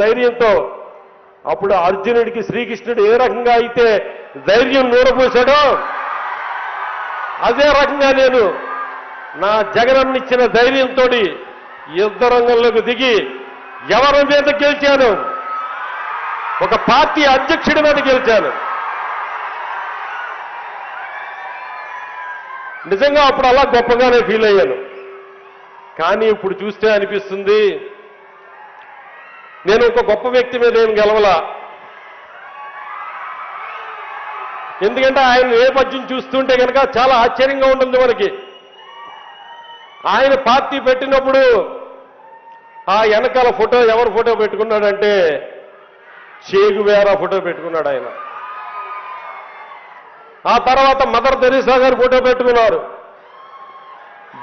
ధైర్యంతో అప్పుడు అర్జునుడికి శ్రీకృష్ణుడు ఏ రకంగా అయితే ధైర్యం నూరపోశాడో అదే రకంగా నేను నా జగనన్నిచ్చిన ధైర్యంతో యుద్ధ రంగంలోకి దిగి ఎవరి మీద గెలిచాను? ఒక పార్టీ అధ్యక్షుడి మీద గెలిచాను. నిజంగా అప్పుడు అలా గొప్పగానే ఫీల్ అయ్యాను. కానీ ఇప్పుడు చూస్తే అనిపిస్తుంది నేను ఒక గొప్ప వ్యక్తి మీద ఏం గెలవలా. ఎందుకంటే ఆయన నేపథ్యం చూస్తుంటే కనుక చాలా ఆశ్చర్యంగా ఉంటుంది మనకి. ఆయన పార్టీ పెట్టినప్పుడు ఆ వెనకాల ఫోటో ఎవరు ఫోటో పెట్టుకున్నాడంటే చే గువేరా ఫోటో పెట్టుకున్నాడు ఆయన. ఆ తర్వాత మదర్ తెరీసా గారి ఫోటో పెట్టుకున్నారు,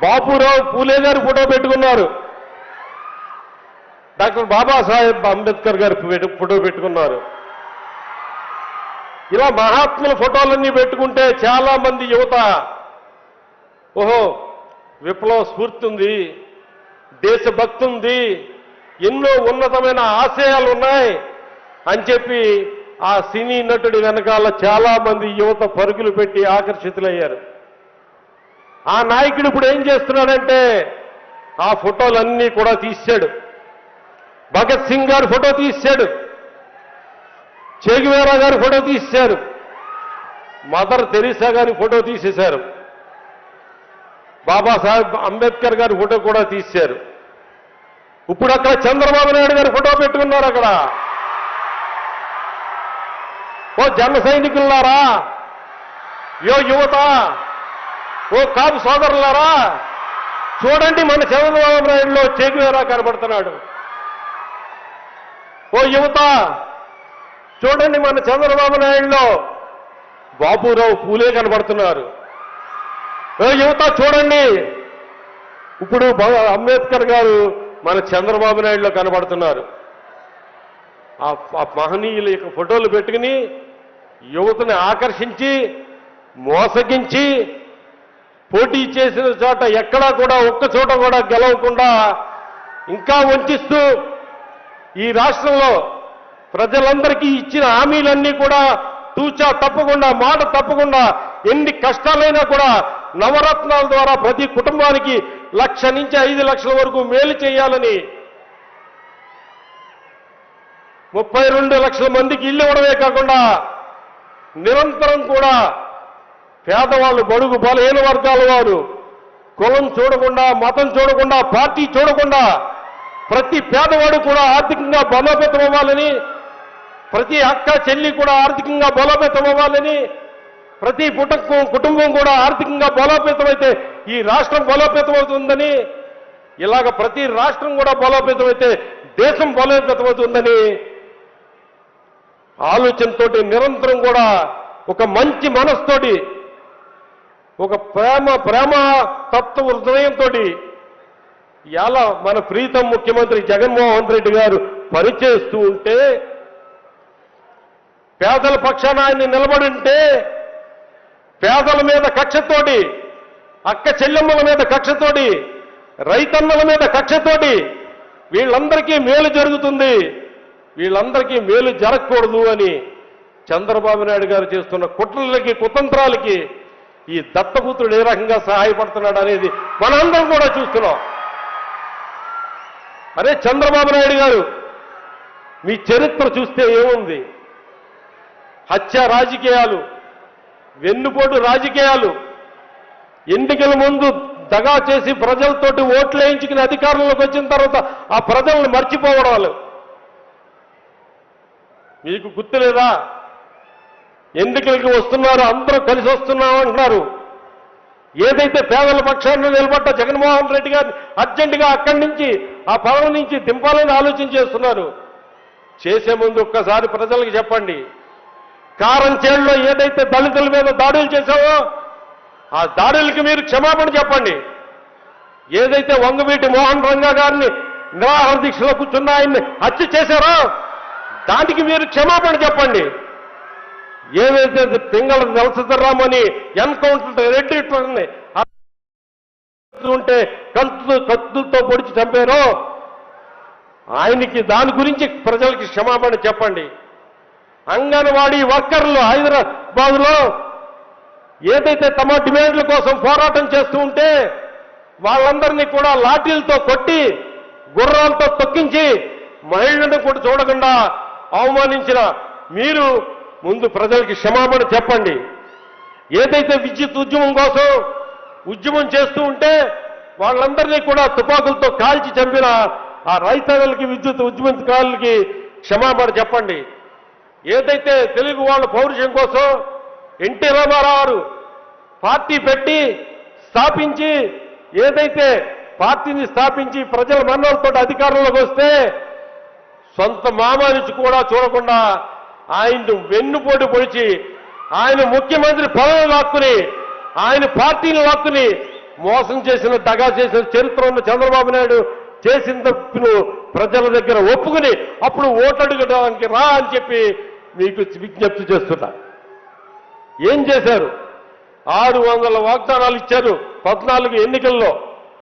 బాపురావు పూలే గారి ఫోటో పెట్టుకున్నారు, డాక్టర్ బాబాసాహెబ్ అంబేద్కర్ గారి ఫోటో పెట్టుకున్నారు. ఇలా మహాత్ముల ఫోటోలన్నీ పెట్టుకుంటే చాలా మంది యువత ఓహో విప్లవ స్ఫూర్తి ఉంది, దేశభక్తి ఉంది, ఎన్నో ఉన్నతమైన ఆశయాలు ఉన్నాయి అని చెప్పి ఆ సినీ నటుడి వెనకాల చాలా మంది యువత పరుగులు పెట్టి ఆకర్షితులయ్యారు. ఆ నాయకుడు ఇప్పుడు ఏం చేస్తున్నాడంటే ఆ ఫోటోలన్నీ కూడా తీశాడు. భగత్ సింగ్ గారి ఫోటో తీశాడు, చే గువేరా గారి ఫోటో తీశారు, మదర్ తెరీసా గారి ఫోటో తీసేశారు, బాబాసాహెబ్ అంబేద్కర్ గారి ఫోటో కూడా తీశారు. ఇప్పుడు అక్కడ చంద్రబాబు నాయుడు గారి ఫోటో పెట్టుకున్నారు. అక్కడ ఓ జన సైనికులారా, యువత, ఓ కాపు సోదరులారా, చూడండి మన చంద్రబాబు నాయుడులో చే గువేరా కనబడుతున్నాడు. ఓ యువత చూడండి మన చంద్రబాబు నాయుడులో బాపురావు పూలే కనబడుతున్నారు. ఓ యువత చూడండి ఇప్పుడు అంబేద్కర్ గారు మన చంద్రబాబు నాయుడులో కనబడుతున్నారు. ఆ మహనీయుల యొక్క ఫోటోలు పెట్టుకుని యువతని ఆకర్షించి మోసగించి పోటీ చేసిన చోట ఎక్కడా కూడా ఒక్క చోట కూడా గెలవకుండా ఇంకా వంచిస్తూ ఈ రాష్ట్రంలో ప్రజలందరికీ ఇచ్చిన హామీలన్నీ కూడా తూచా తప్పకుండా మాట తప్పకుండా ఎన్ని కష్టాలైనా కూడా నవరత్నాల ద్వారా ప్రతి కుటుంబానికి 1,00,000 నుంచి 5 లక్షల వరకు మేలు చేయాలని 32 లక్షల మందికి ఇల్లు ఇవ్వడమే కాకుండా నిరంతరం కూడా పేదవాళ్ళు, బడుగు బలహీన వర్గాల వారు కులం చూడకుండా, మతం చూడకుండా, పార్టీ చూడకుండా ప్రతి పేదవాడు కూడా ఆర్థికంగా బలోపేతం అవ్వాలని, ప్రతి అక్క చెల్లి కూడా ఆర్థికంగా బలోపేతం అవ్వాలని, ప్రతి కుటుంబం కూడా ఆర్థికంగా బలోపేతం అయితే ఈ రాష్ట్రం బలోపేతం అవుతుందని, ఇలాగ ప్రతి రాష్ట్రం కూడా బలోపేతం అయితే దేశం బలోపేతం అవుతుందని ఆలోచనతోటి నిరంతరం కూడా ఒక మంచి మనస్తోటి, ఒక ప్రేమ తత్వ హృదయంతో ఇలా మన ప్రీతం ముఖ్యమంత్రి జగన్మోహన్ రెడ్డి గారు పనిచేస్తూ ఉంటే, పేదల పక్షాన ఆయన నిలబడి ఉంటే, పేదల మీద కక్షతోటి, అక్క చెల్లెమ్మల మీద కక్షతోటి, రైతన్నల మీద కక్షతోటి వీళ్ళందరికీ మేలు జరుగుతుంది, వీళ్ళందరికీ మేలు జరగకూడదు అని చంద్రబాబు నాయుడు గారు చేస్తున్న కుట్రలకి, కుతంత్రాలకి ఈ దత్తపుత్రుడు ఏ రకంగా సహాయపడుతున్నాడు అనేది మనందరం కూడా చూస్తున్నాం. అరే చంద్రబాబు నాయుడు గారు, మీ చరిత్ర చూస్తే ఏముంది? హత్య రాజకీయాలు, వెన్నుపోటు రాజకీయాలు, ఎన్నికల ముందు దగా చేసి ప్రజలతోటి ఓట్లు వేయించుకుని అధికారంలోకి వచ్చిన తర్వాత ఆ ప్రజలను మర్చిపోవడాలు మీకు గుర్తులేదా? ఎన్నికలకి వస్తున్నారు, అందరూ కలిసి వస్తున్నామంటున్నారు. ఏదైతే పేదల పక్షాన్ని నిలబడ్డ జగన్మోహన్ రెడ్డి గారిని అర్జెంటుగా అక్కడి నుంచి ఆ పదవి నుంచి దింపాలని ఆలోచన చేస్తున్నారు. చేసే ముందు ఒక్కసారి ప్రజలకు చెప్పండి, కారంచేడులో ఏదైతే దళితుల మీద దాడులు చేశావో ఆ దాడులకి మీరు క్షమాపణ చెప్పండి. ఏదైతే వంగవీటి మోహన్ రంగా గారిని నిరాహార దీక్షలో కూర్చున్న ఆయన్ని హత్య చేశారో దానికి మీరు క్షమాపణ చెప్పండి. ఏదైతే పింగళ నరసింహరామని ఎన్కౌంటర్ రెడ్డి ఉంటే కత్తులతో పొడిచి చంపారో ఆయనకి దాని గురించి ప్రజలకి క్షమాపణ చెప్పండి. అంగన్వాడీ వర్కర్లు హైదరాబాద్లో ఏదైతే తమ డిమాండ్ల కోసం పోరాటం చేస్తూ ఉంటే వాళ్ళందరినీ కూడా లాఠీలతో కొట్టి గుర్రాలతో తొక్కించి మహిళలను కూడా చూడకుండా అవమానించిన మీరు ముందు ప్రజలకి క్షమాపణ చెప్పండి. ఏదైతే విద్యుత్ ఉద్యమం కోసం ఉద్యమం చేస్తూ ఉంటే వాళ్ళందరినీ కూడా తుపాకులతో కాల్చి చంపిన ఆ రైతన్నలకి విద్యుత్ ఉద్యమకారులకి క్షమాపణ చెప్పండి. ఏదైతే తెలుగు వాళ్ళ పౌరుషం కోసం ఎన్టీ రామారావు పార్టీ పెట్టి స్థాపించి ఏదైతే పార్టీని స్థాపించి ప్రజల మన్నలతో అధికారంలోకి వస్తే సొంత మామ నుంచి కూడా చూడకుండా ఆయన్ను వెన్నుపోటు పొడిచి ఆయన ముఖ్యమంత్రి పదవి లాక్కుని ఆయన పార్టీని లాక్కుని మోసం చేసిన దగా చేసిన చరిత్ర ఉన్న చంద్రబాబు నాయుడు చేసిన తప్పును ప్రజల దగ్గర ఒప్పుకుని అప్పుడు ఓటడుగడానికి రా అని చెప్పి మీకు విజ్ఞప్తి చేస్తున్నా. ఏం చేశారు? 600 వాగ్దానాలు ఇచ్చారు 14 ఎన్నికల్లో.